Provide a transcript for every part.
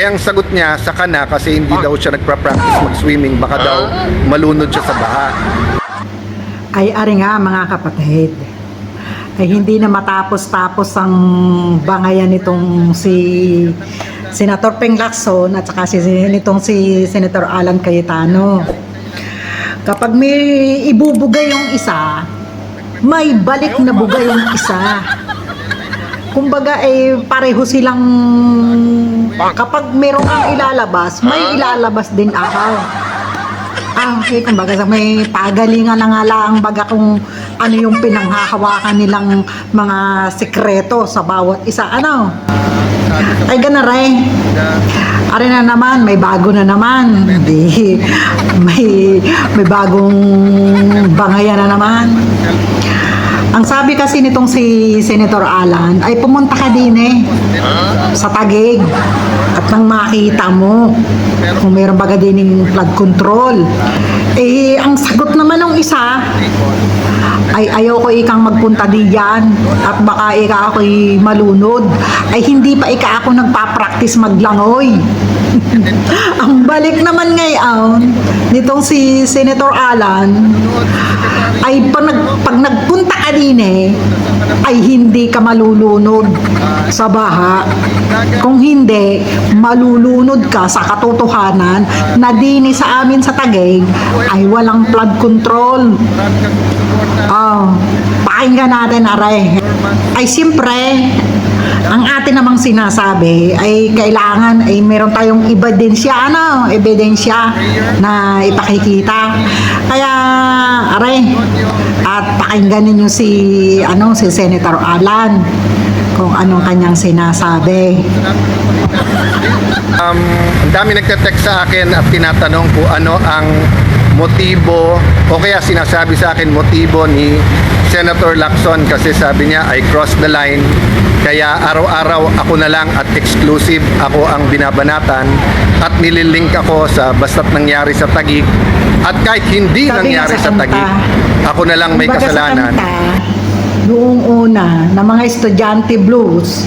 Eh ang sagot niya, saka na kasi hindi daw siya nagpa-practice mag-swimming, baka daw malunod siya sa baha. Ay ari nga mga kapatid, ay hindi na matapos-tapos ang bangayan nitong si Senator Ping Lacson at saka nitong si Senator Alan Cayetano. Kapag may ibubugay yung isa, may balik na bugay yung isa. Kumbaga pareho silang, kapag meron kang ilalabas, may ilalabas din ako. Okay, kumbaga may pagalingan na nga lang baga kung ano yung pinanghahawakan nilang mga sekreto sa bawat isa. Ano? Ay ganaray. Ari na naman, may bago na naman. Hindi, may bagong bangayan na naman. Ang sabi kasi nitong si Senator Alan ay pumunta ka din sa Taguig at nang makita mo kung meron baga din flood control. Ang sagot naman ng isa ay ayoko ikang magpunta diyan at baka ika ako'y malunod. Ay hindi pa ika ako nagpa-practice maglangoy. Ang balik naman ngayon nitong si Senator Alan ay pag nagpunta ka din ay hindi ka malulunod sa baha. Kung hindi, malulunod ka sa katotohanan na dini sa amin sa Taguig ay walang flood control. Pakinggan natin aray. Ay siyempre, ang atin namang sinasabi ay kailangan ay meron tayong ebidensya, ebidensya na ipakikita. Kaya aray, at pakinggan ninyo si Senator Alan kung anong kanyang sinasabi. Ang dami nagte-text sa akin at tinatanong kung ano ang motibo o kaya sinasabi sa akin motibo ni Senator Lacson, kasi sabi niya I crossed the line, kaya araw-araw ako na lang at exclusive ako ang binabanatan at nililink ako sa basta't nangyari sa Taguig, at kahit hindi Sabi nangyari sa sa Taguig, ako na lang may kumbaga kasalanan. sa kanta, noong una na mga estudyante blues,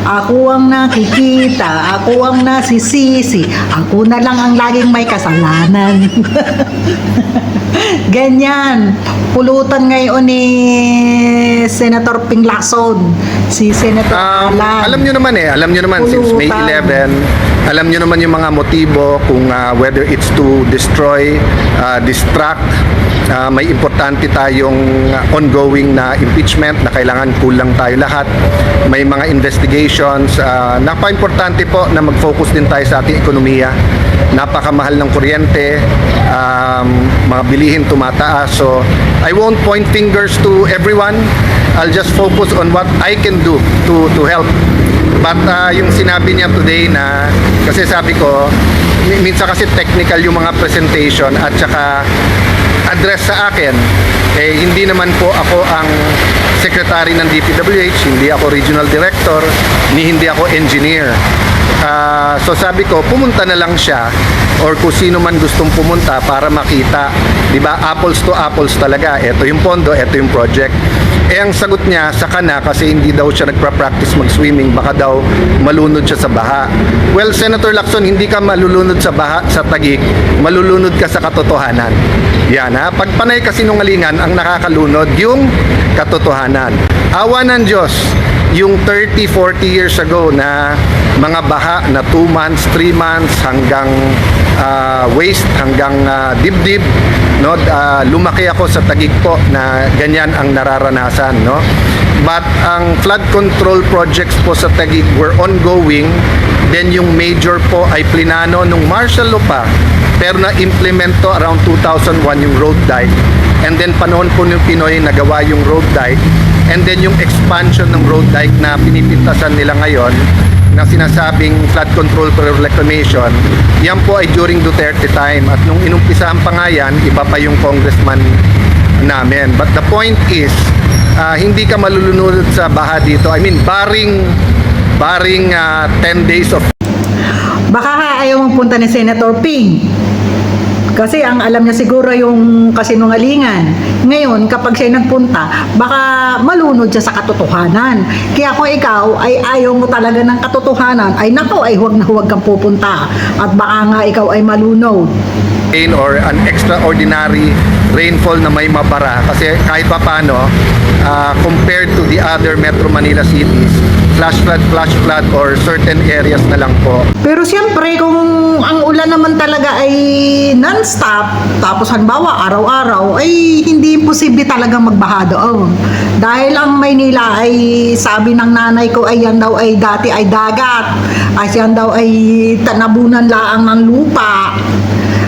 ako ang nakikita, ako ang nasisisi, ako na lang ang laging may kasalanan. Ganyan. Pulutan ngayon ni Senator Ping Lacson, si Senator Alan. Alam nyo naman since May 11, alam nyo naman yung mga motibo kung whether it's to destroy, distract, may importante tayong ongoing na impeachment na kailangan kulang tayo lahat. May mga investigations, napaka-importante po na mag-focus din tayo sa ating ekonomiya. Napakamahal ng kuryente, mga bilihin tumataas. So I won't point fingers to everyone. I'll just focus on what I can do to help. But yung sinabi niya today na, kasi sabi ko, minsan kasi technical yung mga presentation at saka address sa akin, hindi naman po ako ang secretary ng DPWH, hindi ako regional director, hindi ako engineer. So sabi ko, pumunta na lang siya or kung sino man gustong pumunta para makita, di ba, apples to apples talaga, ito yung pondo, ito yung project. Ang sagot niya, saka na kasi hindi daw siya nagpa-practice mag-swimming, baka daw malunod siya sa baha. Well, Senator Lacson, hindi ka malulunod sa baha sa Taguig, malulunod ka sa katotohanan. Yan pag panay kasinungalingan, ang nakakalunod yung katotohanan. Awa ng Diyos, yung 30-40 years ago na mga baha na 2 months, 3 months hanggang waist, hanggang dibdib, no? Lumaki ako sa Taguig po na ganyan ang nararanasan, no? But ang flood control projects po sa Taguig were ongoing. Then yung major po ay plinano nung martial law pa, pero na-implemento around 2001 yung road dike. And then panahon po ng Pinoy nagawa yung road dike. And then yung expansion ng road dike na pinipintasan nila ngayon na sinasabing flood control for reclamation, yan po ay during Duterte time. At nung inumpisahan pa nga yan, iba pa yung congressman namin. But the point is, hindi ka malulunod sa baha dito. I mean, barring 10 days of... Baka ayaw mong punta ni Senator Ping. Kasi ang alam niya siguro yung kasinungalingan. Ngayon, kapag siya nagpunta, baka malunod siya sa katotohanan. Kaya kung ikaw ay ayaw mo talaga ng katotohanan, ay nako, ay huwag na huwag kang pupunta. At baka nga ikaw ay malunod. Rain or an extraordinary rainfall na may mabara kasi kahit pa paano compared to the other Metro Manila cities, flash flood or certain areas na lang po. Pero siyempre, kung ang ulan naman talaga ay non-stop, tapos halimbawa araw-araw, ay hindi imposible talaga magbaha doon. Dahil ang Maynila ay sabi ng nanay ko ay yan daw ay dati ay dagat, ay yan daw ay tanabunan laang ng lupa.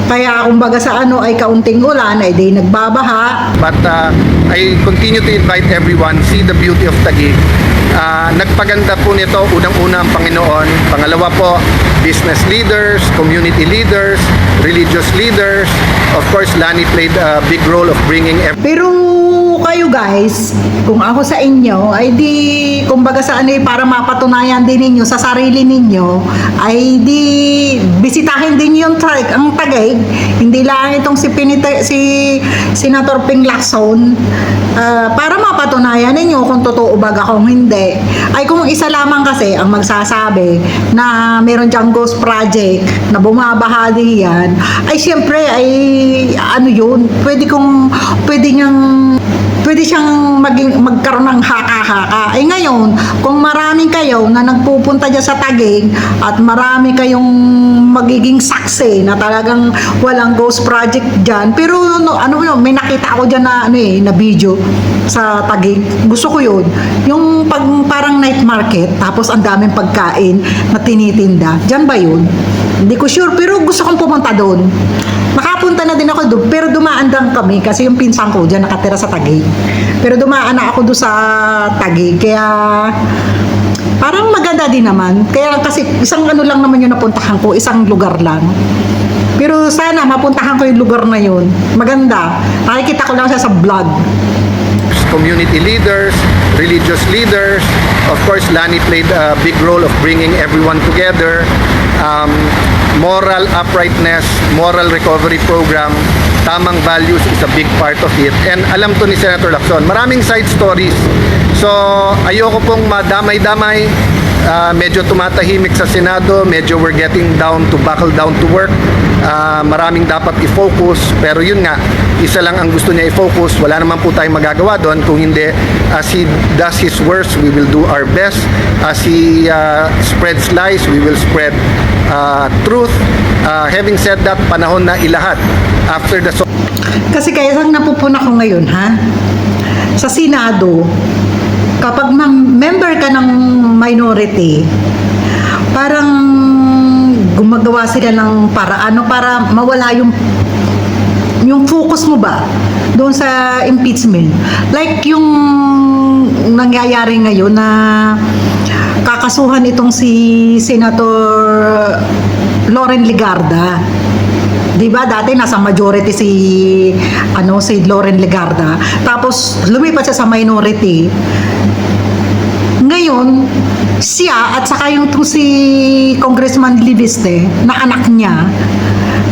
Kaya kumbaga sa ay kaunting ulan ay di nagbabaha. But I continue to invite everyone, see the beauty of Taguig. Nagpaganda po nito, unang-una ang Panginoon. Pangalawa po, business leaders, community leaders, religious leaders. Of course, Lani played a big role of bringing Pero kayo guys, kung ako sa inyo, ay di, kumbaga sa para mapatunayan din ninyo sa sarili ninyo, ay di, bisitahin din yung ang Taguig. Hindi lang itong si Senator Ping Lacson, para mapatunayan ninyo kung totoo ba kung hindi. Ay kung isa lamang kasi ang magsasabi na meron diyang ghost project na bumabaha diyan, ay siyempre ay ano yun, pwede siyang magkaroon ng haka-haka. Eh ngayon, kung maraming kayo na nagpupunta dyan sa Taguig at marami kayong magiging saksi na talagang walang ghost project dyan, pero may nakita ako dyan na, na video sa Taguig. Gusto ko yun. Yung parang night market, tapos ang daming pagkain na tinitinda. Dyan ba yun? Hindi ko sure, pero gusto kong pumunta doon. Nakapunta na din ako doon, pero dumaan lang kami kasi yung pinsan ko dyan nakatira sa Taguig. Pero dumaan na ako doon sa Taguig, kaya parang maganda din naman. Kaya kasi isang lang naman yung napuntahan ko, isang lugar lang. Pero sana mapuntahan ko yung lugar na yun. Maganda. Nakikita ko lang siya sa vlog. community leaders, religious leaders. Of course, Lani played a big role of bringing everyone together. Moral uprightness, moral recovery program, tamang values is a big part of it. And alam to ni Senator Lacson, maraming side stories. So, ayoko pong madamay-damay. Medyo tumatahimik sa Senado, medyo we're getting buckle down to work. Maraming dapat i-focus, pero yun nga, isa lang ang gusto niya i-focus. Wala naman po tayong magagawa doon. Kung hindi, as he does his worst, we will do our best. As he spreads lies, we will spread truth. Having said that, panahon na ilahat. After the Kasi kaya sang napupuna ko ngayon, ha? Sa Senado, kapag member ka ng minority, parang gumagawa sila ng paraan para mawala yung focus mo ba doon sa impeachment. Like yung nangyayari ngayon na kakasuhan itong si Senator Loren Legarda. 'Di ba dati nasa majority si Loren Legarda, tapos lumipat siya sa minority. Ngayon siya at saka yung si Congressman Liviste na anak niya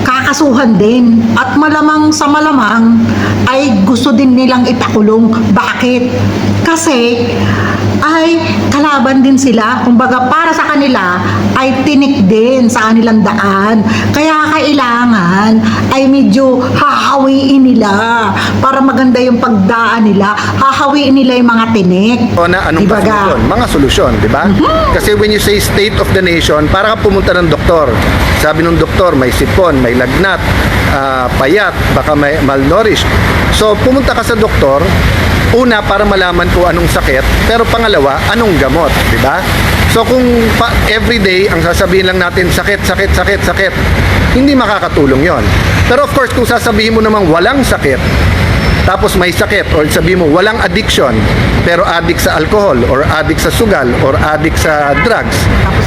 kakasuhan din, at malamang sa malamang ay gusto din nilang ipakulong. Bakit? Kasi ay kalaban din sila, kumbaga para sa kanila ay tinik din sa kanilang daan, kaya kailangan ay medyo hahawiin nila para maganda yung pagdaan nila, hahawiin nila yung mga tinik. O na anong Diba solusyon? Mga solusyon, di ba? Kasi when you say state of the nation, para ka pumunta ng doktor. Sabi ng doktor, may sipon, may lagnat, payat, baka may malnourished. So pumunta ka sa doktor, una para malaman ko anong sakit, pero pangalawa, anong gamot, di ba? So kung everyday ang sasabihin lang natin sakit, hindi makakatulong 'yon. Pero of course, kung sasabihin mo namang walang sakit, tapos may sakit, or sabihin mo walang addiction, pero addict sa alcohol, or addict sa sugal, or addict sa drugs,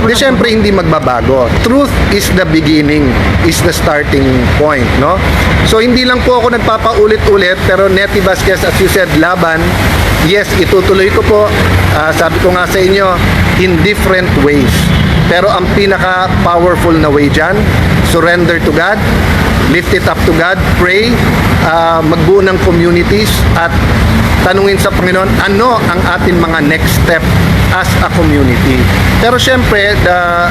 di syempre hindi magbabago. Truth is the beginning, is the starting point, no? So hindi lang po ako nagpapaulit-ulit, pero Nettie Vasquez, as you said, laban, yes, itutuloy ko po. Sabi ko nga sa inyo, in different ways. Pero ang pinaka-powerful na way dyan surrender to God, lift it up to God, pray, magbuo ng communities at tanungin sa Panginoon ano ang ating mga next step as a community. Pero syempre, the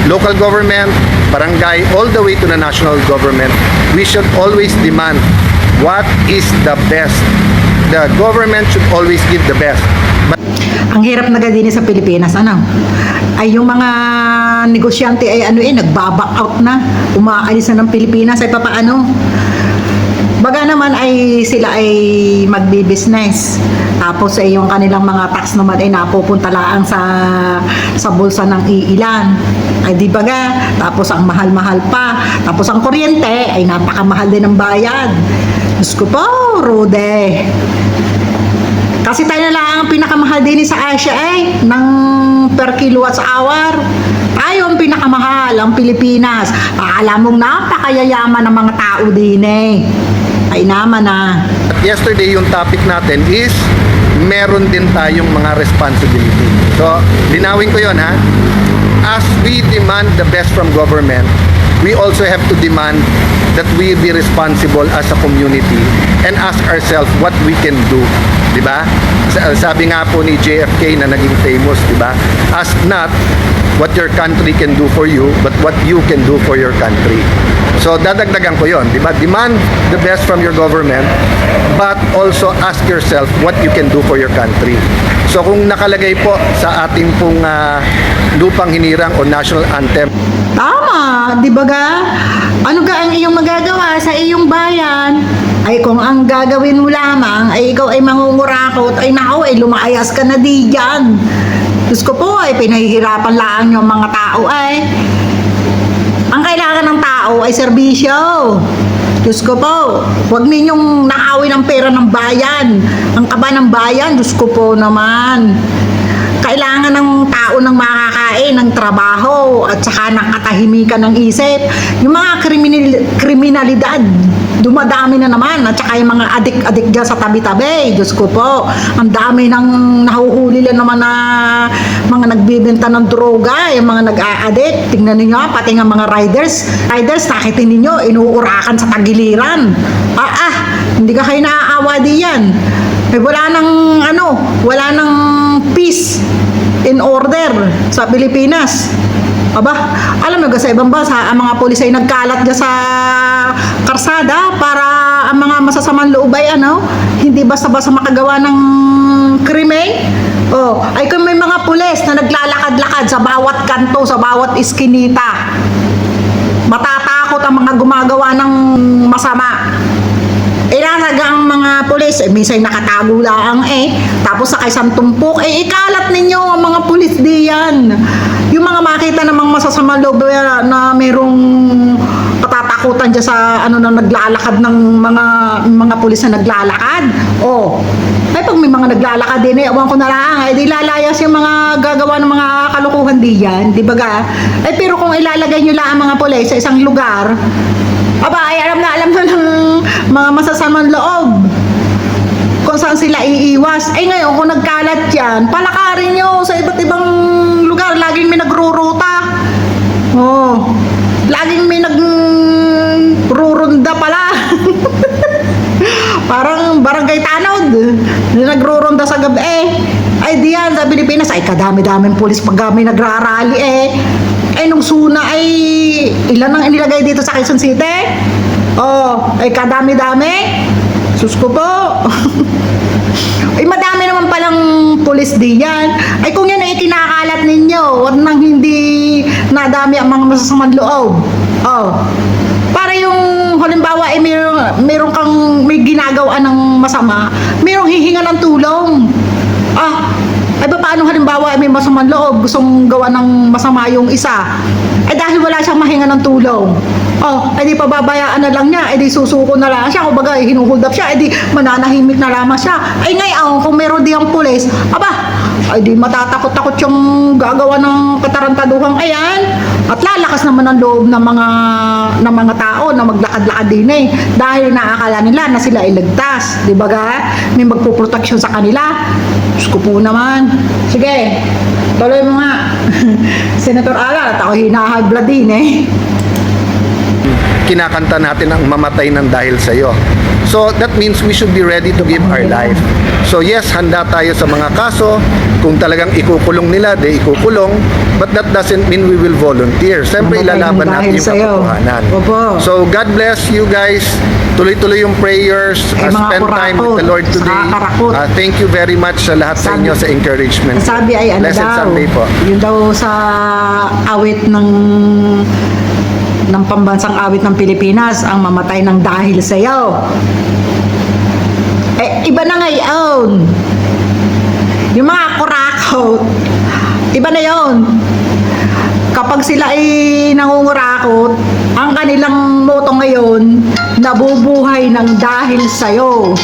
local government, barangay, all the way to the national government, we should always demand what is the best. The government should always give the best. But Ang hirap na din sa Pilipinas, ay yung mga negosyante ay nagba-back out na, umaalis na ng Pilipinas, ay papaano? Baga naman ay sila ay magbi-business. Tapos ay yung kanilang mga tax naman ay napupunta lang sa bulsa ng iilan. Ay di baga, tapos ang mahal-mahal pa. Tapos ang kuryente ay napakamahal din ng bayad. Diyos ko po, Rude. Kasi tayo na lang ang pinakamahal din sa Asia ng per kilowatt hour. Tayo ang pinakamahal, ang Pilipinas. Alam mong napakayayaman ng mga tao din Ay naman yesterday yung topic natin is meron din tayong mga responsibility. So, linawin ko yon ha. As we demand the best from government, we also have to demand that we be responsible as a community and ask ourselves what we can do. Diba? Sabi nga po ni JFK na naging famous, diba? Ask not what your country can do for you, but what you can do for your country. So, dadagdagan ko yon, diba? Demand the best from your government, but also ask yourself what you can do for your country. So, kung nakalagay po sa ating pong lupang hinirang o national anthem, tama, di ba ga? Ano ga ang iyong magagawa sa iyong bayan? Ay kung ang gagawin mo lamang ay ikaw ay mangungurakot, ay nako ay lumayas ka na di dyan. Diyos ko po ay pinahihirapan lang yung mga tao ang kailangan ng tao ay serbisyo. Diyos ko po, huwag ninyong naawin ang pera ng bayan. Ang kaba ng bayan, Diyos ko po naman. Kailangan ng tao ng makakain, ng trabaho, at saka ng katahimikan ng isip. Yung mga kriminalidad, dumadami na naman. At saka yung mga adik-adik dyan sa tabi-tabi. Diyos ko po, ang dami ng nahuhuli lang naman na mga nagbibenta ng droga, yung mga nag-a-addict. Tingnan ninyo, pati nga mga riders, nakitin ninyo, inuurakan sa tagiliran. Hindi ka kayo naaawa diyan. Wala nang peace in order sa Pilipinas. Alam mo sa ibang bansa, ang mga pulis ay nagkalat dyan sa karsada para ang mga masasamang loob ay hindi basta-basta makagawa ng krimen. Ay kung may mga pulis na naglalakad-lakad sa bawat kanto, sa bawat iskinita, matatakot ang mga gumagawa ng masama. Ang mga pulis, minsan nakatago lang tapos sa isang tumpok, ikalat ninyo ang mga pulis diyan. Yung mga makita namang masasama loob na merong katatakutan dyan sa na naglalakad ng mga pulis na naglalakad. Ay pag may mga naglalakad din ewan ko na lang, di lalayas yung mga gagawa ng mga kalukuhan diyan, di ba ga? Pero kung ilalagay nyo lang ang mga pulis sa isang lugar, ay alam na ng mga masasamang loob kung saan sila iiwas. Ngayon, kung nagkalat yan, palakarin nyo sa iba't ibang lugar. Laging may nagruruta. Laging may nagrurunda pala. Parang barangay tanod. Nagrurunda sa gabi. Ay diyan sa Pilipinas, ay kadami-daming pulis pag kami nagrarally nung suna ay ilan ang inilagay dito sa Quezon City? Ay kadami-dami. Sus ko po. Ay madami naman palang pulis diyan. Ay kung yan ay kinakalat ninyo, wag nang hindi nadami ang mga masasamang loob. Para yung halimbawa ay meron kang may ginagawa ng masama, merong hihinga ng tulong. Ay paano halimbawa may masamang loob, gustong gawa ng masama yung isa, dahil wala siyang mahinga ng tulong, di pababayaan na lang niya, di susuko na lang siya, kumbaga hinuhold up siya, di mananahimik na lamang siya. Ngayon kung meron diyang pulis, di matatakot-takot yung gagawa ng katarantaduhang at lalakas naman ang loob ng mga tao na maglakad-lakad din dahil naakala nila na sila ay ligtas, di ba ga? May magpuproteksyon sa kanila. Diyos ko po naman. Sige, tuloy mo nga. Senator Ala, at ako hina-high blood din kinakanta natin ang mamatay ng dahil sa'yo. So that means we should be ready to give our life. So yes, handa tayo sa mga kaso. Kung talagang ikukulong nila, ikukulong. But that doesn't mean we will volunteer. Siyempre, Mamatay ng ilalaban dahil natin yung sa'yo. katotohanan. Opo. So God bless you guys. Tuloy-tuloy yung prayers. Mga Spend time with the Lord kurakot, today. saka karakot. Thank you very much sa lahat sa Sabi- inyo sa encouragement. Sabi ay ano Blessed daw, Sunday po. yun daw sa awit ng pambansang awit ng Pilipinas, ang mamatay ng dahil sa iyo. Iba na ngayon. Yung mga kurakot, iba na yon. Kapag sila ay nangungurakot, ang kanilang moto ngayon, nabubuhay ng dahil sa'yo.